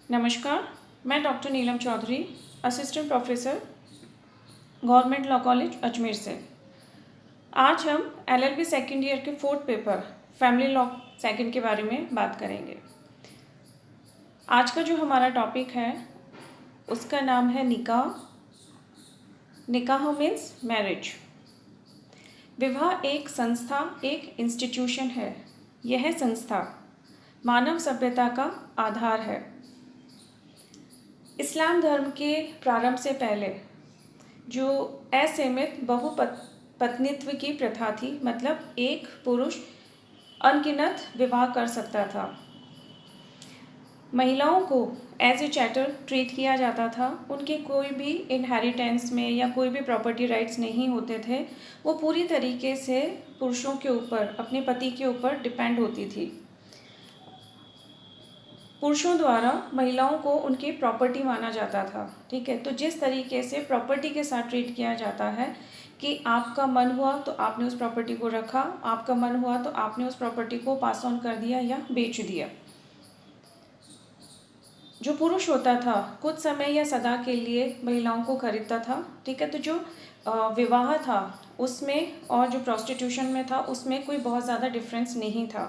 नमस्कार, मैं doctor Neelam Chaudhary, assistant professor, government law college Ajmer से। आज हम एलएलबी सेकेंड ईयर के 4th paper family law second के बारे में बात करेंगे। आज का जो हमारा टॉपिक है उसका नाम है निकाह। निकाह मीन्स मैरिज। विवाह एक संस्था, एक इंस्टीट्यूशन है। यह संस्था मानव सभ्यता का आधार है। इस्लाम धर्म के प्रारंभ से पहले जो असीमित बहुपत्नित्व की प्रथा थी, मतलब एक पुरुष अनगिनत विवाह कर सकता था। महिलाओं को एज ए चैटर ट्रीट किया जाता था। उनके कोई भी इनहेरिटेंस में या कोई भी प्रॉपर्टी राइट्स नहीं होते थे। वो पूरी तरीके से पुरुषों के ऊपर, अपने पति के ऊपर डिपेंड होती थी। पुरुषों द्वारा महिलाओं को उनकी प्रॉपर्टी माना जाता था। ठीक है, तो जिस तरीके से प्रॉपर्टी के साथ ट्रीट किया जाता है कि आपका मन हुआ तो आपने उस प्रॉपर्टी को रखा, आपका मन हुआ तो आपने उस प्रॉपर्टी को पास ऑन कर दिया या बेच दिया। जो पुरुष होता था कुछ समय या सदा के लिए महिलाओं को खरीदता था। ठीक है, तो जो विवाह था उसमें और जो प्रोस्टिट्यूशन में था उसमें कोई बहुत ज़्यादा डिफरेंस नहीं था।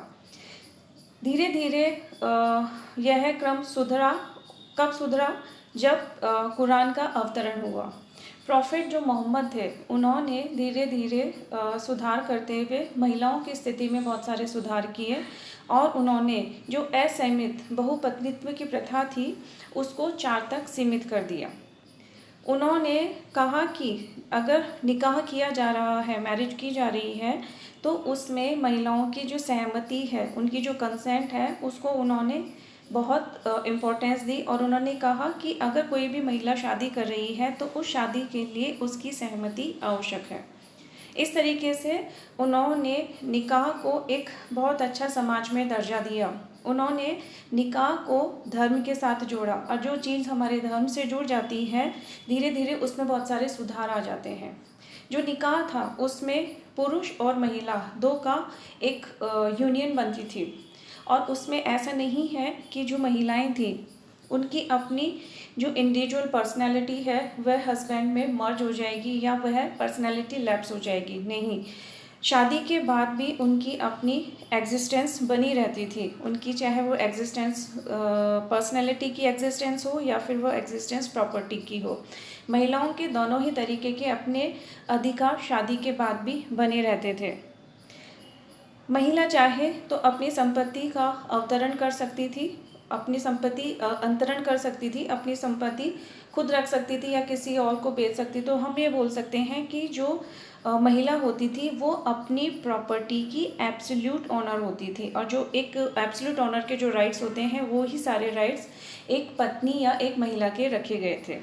धीरे धीरे यह क्रम सुधरा। कब सुधरा? जब कुरान का अवतरण हुआ। प्रॉफिट जो मोहम्मद थे उन्होंने धीरे धीरे सुधार करते हुए महिलाओं की स्थिति में बहुत सारे सुधार किए और उन्होंने जो असीमित बहुपत्नित्व की प्रथा थी उसको 4 तक सीमित कर दिया। उन्होंने कहा कि अगर निकाह किया जा रहा है, मैरिज की जा रही है, तो उसमें महिलाओं की जो सहमति है, उनकी जो कंसेंट है, उसको उन्होंने बहुत इम्पोर्टेंस दी और उन्होंने कहा कि अगर कोई भी महिला शादी कर रही है तो उस शादी के लिए उसकी सहमति आवश्यक है। इस तरीके से उन्होंने निकाह को एक बहुत अच्छा समाज में दर्जा दिया। उन्होंने निकाह को धर्म के साथ जोड़ा और जो चीज़ हमारे धर्म से जुड़ जाती है धीरे धीरे उसमें बहुत सारे सुधार आ जाते हैं। जो निकाह था उसमें पुरुष और महिला दो का एक यूनियन बनती थी और उसमें ऐसा नहीं है कि जो महिलाएं थी उनकी अपनी जो इंडिविजुअल पर्सनैलिटी है वह हस्बैंड में मर्ज हो जाएगी या वह पर्सनैलिटी लैप्स हो जाएगी। नहीं, शादी के बाद भी उनकी अपनी एग्जिस्टेंस बनी रहती थी। उनकी चाहे वो एग्जिस्टेंस पर्सनैलिटी की एग्जिस्टेंस हो या फिर वो एग्जिस्टेंस प्रॉपर्टी की हो। महिलाओं के दोनों ही तरीके के अपने अधिकार शादी के बाद भी बने रहते थे। महिला चाहे तो अपनी संपत्ति का अवतरण कर सकती थी, अपनी संपत्ति अंतरण कर सकती थी, अपनी संपत्ति खुद रख सकती थी या किसी और को बेच सकती। तो हम ये बोल सकते हैं कि जो महिला होती थी वो अपनी प्रॉपर्टी की एब्सोल्यूट ऑनर होती थी और जो एक एब्सोल्यूट ऑनर के जो राइट्स होते हैं वो ही सारे राइट्स एक पत्नी या एक महिला के रखे गए थे।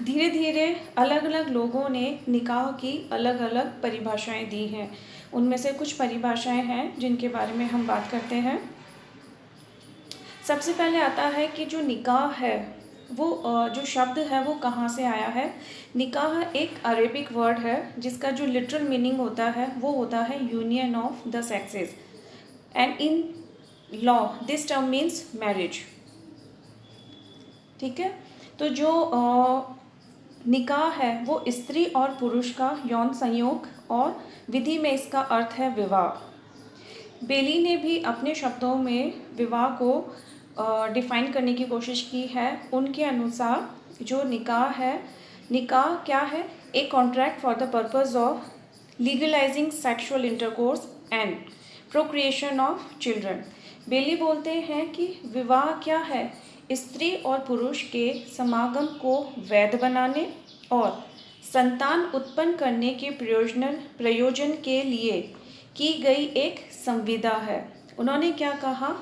धीरे धीरे अलग अलग लोगों ने निकाह की अलग अलग परिभाषाएं दी हैं। उनमें से कुछ परिभाषाएं हैं जिनके बारे में हम बात करते हैं। सबसे पहले आता है कि जो निकाह है वो जो शब्द है वो कहाँ से आया है। निकाह एक अरेबिक वर्ड है जिसका जो लिटरल मीनिंग होता है वो होता है union of the sexes and in law this term means marriage. ठीक है, तो जो निकाह है वो स्त्री और पुरुष का यौन संयोग और विधि में इसका अर्थ है विवाह। बेली ने भी अपने शब्दों में विवाह को डिफाइन करने की कोशिश की है। उनके अनुसार जो निकाह है, निकाह क्या है? A contract for the purpose of legalising sexual intercourse and procreation of children. Baillie बोलते हैं कि विवाह क्या है? स्त्री और पुरुष के समागम को वैध बनाने और संतान उत्पन्न करने के प्रयोजन के लिए की गई एक संविदा है। उन्होंने क्या कहा?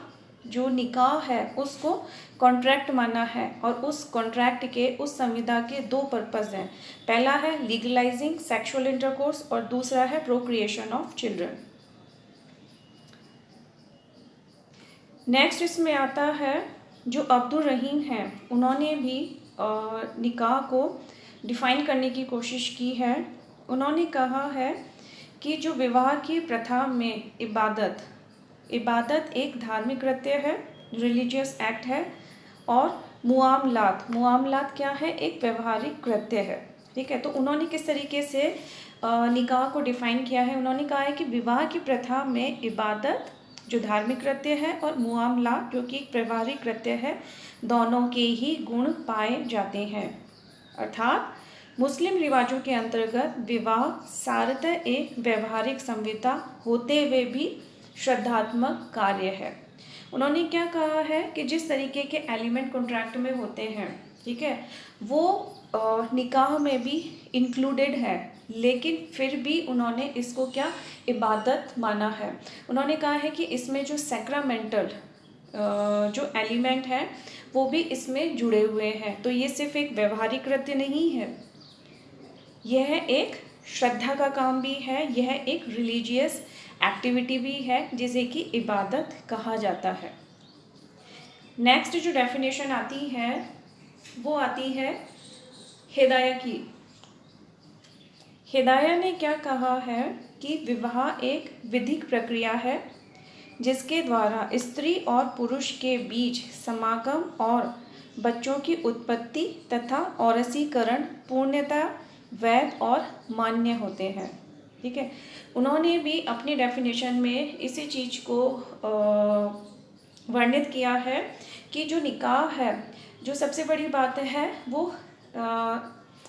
जो निकाह है उसको कॉन्ट्रैक्ट माना है और उस कॉन्ट्रैक्ट के, उस संविदा के 2 पर्पस हैं। पहला है लीगलाइजिंग सेक्सुअल इंटरकोर्स और दूसरा है प्रोक्रिएशन ऑफ चिल्ड्रन। नेक्स्ट इसमें आता है जो अब्दुल रहीम हैं, उन्होंने भी निकाह को डिफ़ाइन करने की कोशिश की है। उन्होंने कहा है कि जो विवाह की प्रथा में इबादत एक धार्मिक कृत्य है रिलीजियस एक्ट है। और मुआमलात, मुआमलात क्या है, एक व्यवहारिक कृत्य है। ठीक है, तो उन्होंने किस तरीके से निकाह को डिफ़ाइन किया है, उन्होंने कहा है कि विवाह की प्रथा में इबादत जो धार्मिक कृत्य है और मुआमलात जो कि एक व्यवहारिक कृत्य है, दोनों के ही गुण पाए जाते हैं। अर्थात मुस्लिम रिवाजों के अंतर्गत विवाह सारतः एक व्यवहारिक संविदा होते हुए भी श्रद्धात्मक कार्य है। उन्होंने क्या कहा है कि जिस तरीके के एलिमेंट कॉन्ट्रैक्ट में होते हैं, ठीक है, वो निकाह में भी इंक्लूडेड है, लेकिन फिर भी उन्होंने इसको क्या इबादत माना है। उन्होंने कहा है कि इसमें जो सैक्रामेंटल जो एलिमेंट है वो भी इसमें जुड़े हुए हैं। तो ये सिर्फ एक व्यवहारिक कृत्य नहीं है, यह एक श्रद्धा का काम भी है, यह एक रिलीजियस एक्टिविटी भी है जिसे कि इबादत कहा जाता है। नेक्स्ट जो डेफिनेशन आती है वो आती है हिदाया की। हिदाया ने क्या कहा है कि विवाह एक विधिक प्रक्रिया है जिसके द्वारा स्त्री और पुरुष के बीच समागम और बच्चों की उत्पत्ति तथा औरसीकरण पूर्णतः वैध और मान्य होते हैं। ठीक है, उन्होंने भी अपनी डेफिनेशन में इसी चीज़ को वर्णित किया है कि जो निकाह है, जो सबसे बड़ी बात है वो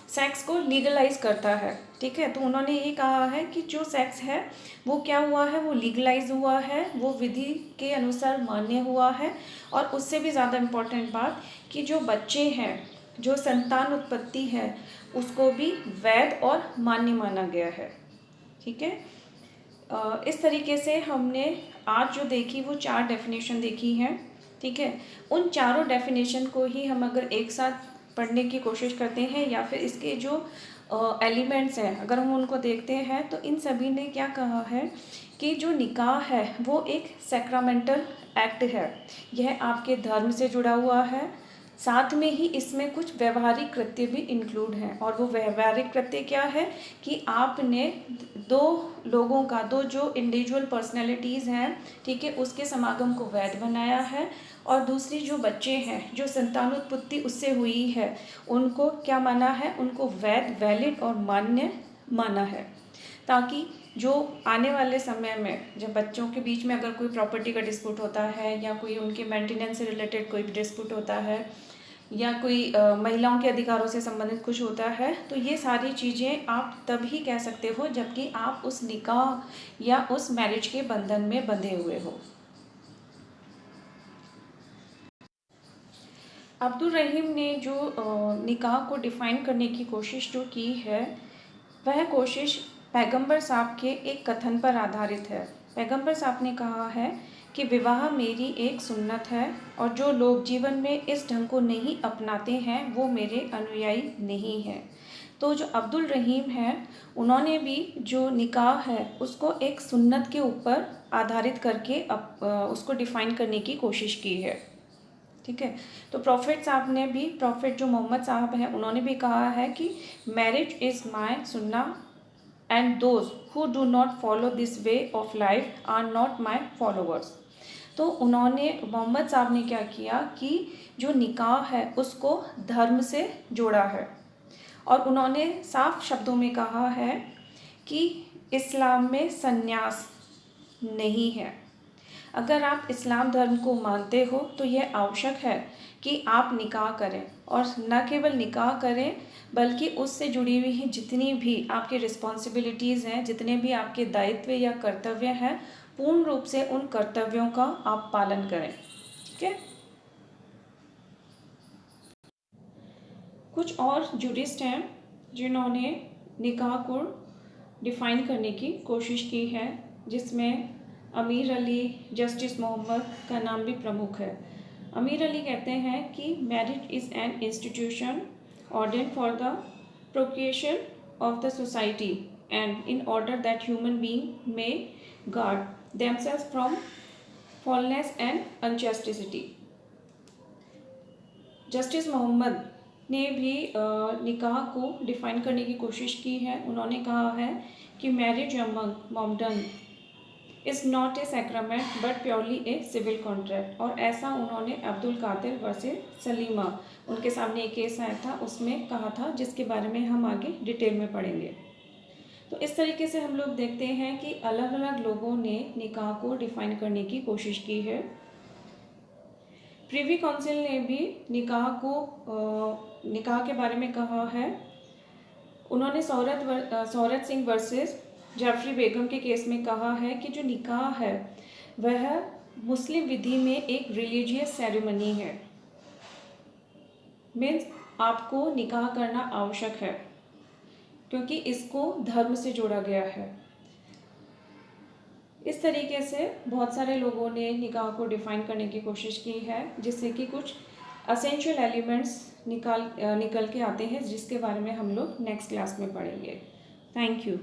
सेक्स को लीगलाइज करता है। ठीक है, तो उन्होंने ये कहा है कि जो सेक्स है वो क्या हुआ है, वो लीगलाइज हुआ है, वो विधि के अनुसार मान्य हुआ है। और उससे भी ज़्यादा इम्पोर्टेंट बात कि जो बच्चे हैं, जो संतान उत्पत्ति है, उसको भी वैध और मान्य माना गया है। ठीक है, इस तरीके से हमने आज जो देखी वो 4 डेफिनेशन देखी हैं। ठीक है, उन चारों डेफिनेशन को ही हम अगर एक साथ पढ़ने की कोशिश करते हैं या फिर इसके जो एलिमेंट्स हैं अगर हम उनको देखते हैं, तो इन सभी ने क्या कहा है कि जो निकाह है वो एक सैक्रामेंटल एक्ट है। यह आपके धर्म से जुड़ा हुआ है, साथ में ही इसमें कुछ व्यवहारिक कृत्य भी इंक्लूड हैं। और वो व्यवहारिक कृत्य क्या है कि आपने दो लोगों का, दो जो इंडिविजुअल पर्सनैलिटीज़ हैं, ठीक है, उसके समागम को वैध बनाया है। और दूसरी जो बच्चे हैं, जो संतानोत्पत्ति उससे हुई है, उनको क्या माना है, उनको वैध, वैलिड और मान्य माना है, ताकि जो आने वाले समय में जब बच्चों के बीच में अगर कोई प्रॉपर्टी का डिस्प्यूट होता है या कोई उनके मेंटेनेंस से रिलेटेड कोई डिस्प्यूट होता है या कोई महिलाओं के अधिकारों से संबंधित कुछ होता है, तो ये सारी चीज़ें आप तभी कह सकते हो जबकि आप उस निकाह या उस मैरिज के बंधन में बंधे हुए हो। अब्दुल रहीम ने जो निकाह को डिफ़ाइन करने की कोशिश जो की है, वह कोशिश पैगंबर साहब के एक कथन पर आधारित है। पैगंबर साहब ने कहा है कि विवाह मेरी एक सुन्नत है और जो लोग जीवन में इस ढंग को नहीं अपनाते हैं वो मेरे अनुयायी नहीं हैं। तो जो अब्दुल रहीम हैं, उन्होंने भी जो निकाह है उसको एक सुन्नत के ऊपर आधारित करके उसको डिफ़ाइन करने की कोशिश की है। ठीक है, तो प्रॉफिट साहब ने भी, प्रॉफिट जो मोहम्मद साहब हैं, उन्होंने भी कहा है कि marriage is my sunnah and those who do not follow this way of life are not my followers. तो उन्होंने, मोहम्मद साहब ने क्या किया कि जो निकाह है उसको धर्म से जोड़ा है और उन्होंने साफ शब्दों में कहा है कि इस्लाम में संन्यास नहीं है। अगर आप इस्लाम धर्म को मानते हो तो यह आवश्यक है कि आप निकाह करें, और न केवल निकाह करें बल्कि उससे जुड़ी हुई हैं जितनी भी आपकी रिस्पॉन्सिबिलिटीज़ हैं, जितने भी आपके दायित्व या कर्तव्य हैं, पूर्ण रूप से उन कर्तव्यों का आप पालन करें। ठीक है, कुछ और जुरिस्ट हैं जिन्होंने निकाह को डिफ़ाइन करने की कोशिश की है, जिसमें अमीर अली, जस्टिस मोहम्मद का नाम भी प्रमुख है। अमीर अली कहते हैं कि marriage is an institution ordained for the procreation of the society and in order that human being may guard themselves from foulness and unchastity. Justice Mohammad ने भी निकाह को डिफ़ाइन करने की कोशिश की है। उन्होंने कहा है कि marriage among Mohammedan is not a sacrament but purely a civil contract. और ऐसा उन्होंने अब्दुल कादिर वर्सेस सलीमा, उनके सामने एक केस आया था, उसमें कहा था, जिसके बारे में हम आगे डिटेल में पढ़ेंगे। तो इस तरीके से हम लोग देखते हैं कि अलग अलग लोगों ने निकाह को डिफ़ाइन करने की कोशिश की है। प्रिवी काउंसिल ने भी निकाह के बारे में कहा है। उन्होंने शौहरत सिंह वर्सेस जाफरी बेगम के केस में कहा है कि जो निकाह है वह मुस्लिम विधि में एक रिलीजियस सेरेमनी है। मीन्स आपको निकाह करना आवश्यक है क्योंकि इसको धर्म से जोड़ा गया है। इस तरीके से बहुत सारे लोगों ने निकाह को डिफ़ाइन करने की कोशिश की है, जिससे कि कुछ असेंशियल एलिमेंट्स निकल के आते हैं, जिसके बारे में हम लोग नेक्स्ट क्लास में पढ़ेंगे। Thank you.